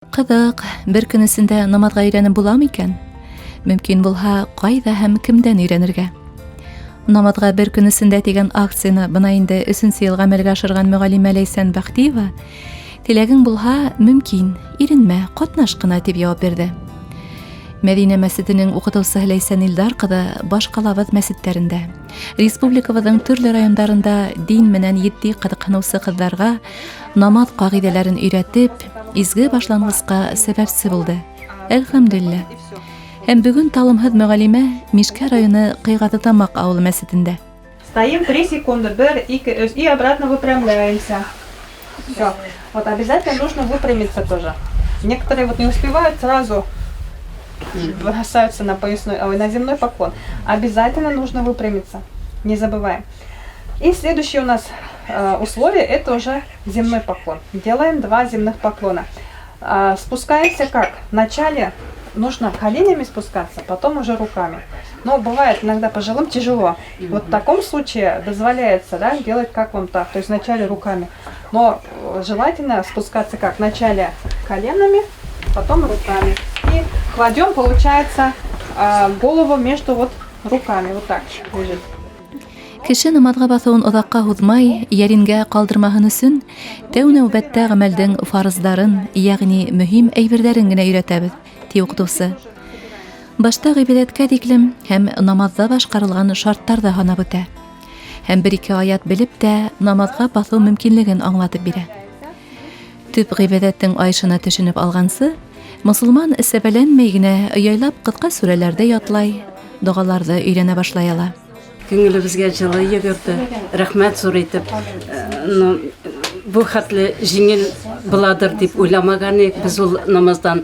Ҡыҙыҡ, бер көн эсендә намаҙға өйрәнеп буламы икән? Мөмкин булһа, ҡайҙа һәм кемдән өйрәнергә? Намаҙға бер көн эсендә тигән акцияны бына инде 3-нче йыл гамәлгә ашырған мөғәллимә Ләйсән Бәхтиева, теләгең булһа, мөмкин, иренмә, ҡатнаш ҡына тип яуап бирҙе. Мәҙинә мәсетенең уҡытыусыһы Ләйсән Илдар ҡыҙы баш ҡалабыҙ мәсеттәрендә, республикабыҙҙың төрлө райондарында дин менән етди ҡыҙыҡһыныусы ҡыҙҙарға намаҙ ҡағиҙәләрен өйрәтеп, изге башланғысҡа сәбәпсе булды. Әлхәмдулилла. Һәм бөгөн талымһыҙ мөғәллимә Мишкә районы Ҡыйғаҙытамаҡ ауылы мәсетендә. Стоим 3 секунды, 1, 2, и обратно выпрямляемся. Все. Вот обязательно нужно выпрямиться тоже. Некоторые вот не успевают, сразу бросаются на поясной, на земной поклон. Обязательно нужно выпрямиться. Не забываем. И следующее у нас условие, это уже земной поклон. Делаем 2 земных поклона. Спускаемся как? Вначале нужно коленями спускаться, потом уже руками. Но бывает иногда пожилым тяжело. Вот в таком случае дозволяется, да, делать как вам так, то есть вначале руками. Но желательно спускаться как? Вначале коленами, потом руками. И кладем, получается, голову между вот руками, вот так лежит. Кеше намаҙға баҫыуын оҙаҡҡа һуҙмай, йәрингә ҡалдырмаһын өсөн, тәү нәүбәттә ғәмәлдең фарыздарын, йәғни мөһим әйберҙәрен генә өйрәтәбеҙ, ти уҡытыусы. Башта ғибәҙәткә тиклем һәм намаҙҙа башҡарылған шарттарҙы һанап үтә. Һәм 1-2 аят белеп тә намаҙға баҫыу мөмкинлеген аңлатып бирә. Төп ғибәҙәттең айышына төшөнөп алғансы, мосолман сәбәләнмәй генә яйлап ҡыҫҡа сүрәләрҙе ятлай, доғаларҙы өйрәнә башлай ала. Күңелебезгә җылы йөгөрҙө, рәхмәт зур итеп. Бу хәтле җиңел буладыр дип уйламаган идек. Без ул намаздан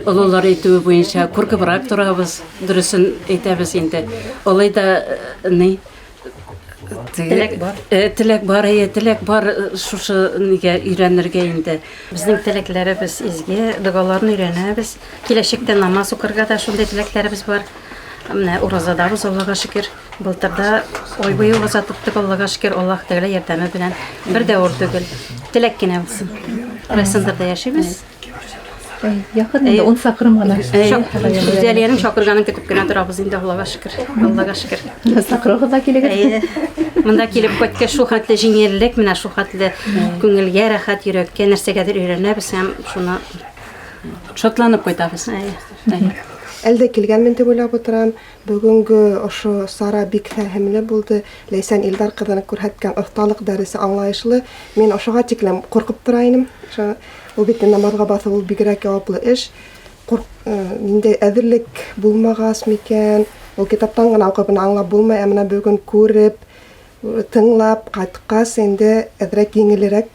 ололар әйтеүе буенча куркыбыраҡ торабыз, дөрөҫөн әйтәбез инде. Олай да теләк бар шушы нигә өйрәнергә инде. Безнең теләкләребез изге, догаларны өйрәнәбез. Киләчәктә намаз укырга да шундай теләкләребез бар. Менә уразадабыз, Аллаға шөкөр. Былтырда ой буе ураза тоттык, Аллаға шөкөр, Аллаһ Тәгалә ярдәме белән. Бер дә ауыр түгел. Теләк кенә булсын. Райсандарда яшибез. Яҡын инде 10 саҡрым ғына. Зәлиәнең шаҡырғанын көтөп кенә торабыз инде, Аллаға шөкөр. Аллаға шөкөр. Саҡырығыҙ да килегеҙ. Мында килеп кайткәс, шул хәтле җиңеллек, менә шул хәтле күңелгә рәхәт, йөрәккә нәрсәгәдер өйрәнәбез һәм шуны Шатланып ҡайтабыҙ. Әлдә килгәнмен дип уйлап утырам. Бүгенге ошо сара бик фәһемле булды. Ләйсән Илдар ҡыҙының күрһәткән оҫталыҡ дәресе аңлайышлы. Мин ошоға тиклем ҡурҡып тора инем. Ул бит намаҙға баҫыу ул бигерәк яуаплы эш. Ниндәй әҙерлек булмағас микән? Ул китаптан ғына уҡып аңлап булмай, ә менә бөгөн күреп, тыңлап, ҡайтҡас инде әҙерәк еңелерәк.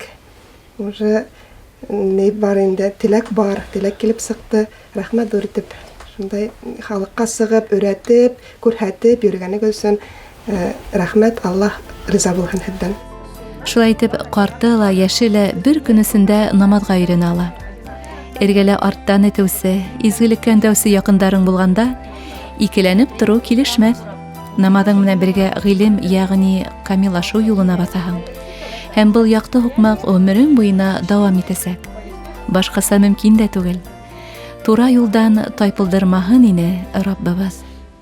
Уже ни бар инде, теләк бар, теләк килеп сыҡты. Рәхмәт ҙур итеп. Шундай халыҡҡа сығып, өйрәтеп, күрһәтеп йөргәнегеҙ өсөн рәхмәт, Аллаһ риза булһын һеҙҙән. Шулай итеп, ҡарты ла, йәше лә бер көн эсендә намаҙға өйрәнә ала. Эргәлә арттан этеүсе, изгелеккә өндәүсе яҡындарың булғанда, икеләнеп тороу килешмәҫ. Намаҙың менән бергә ғилем, йәғни камиллашыу юлына баҫаһың. Һәм был яҡты һуҡмаҡ ғүмерең буйына дауам итәсәк. Башҡаса мөмкин дә түгел. Тура юлдан тайпылдырмаһын ине Раббыбыҙ.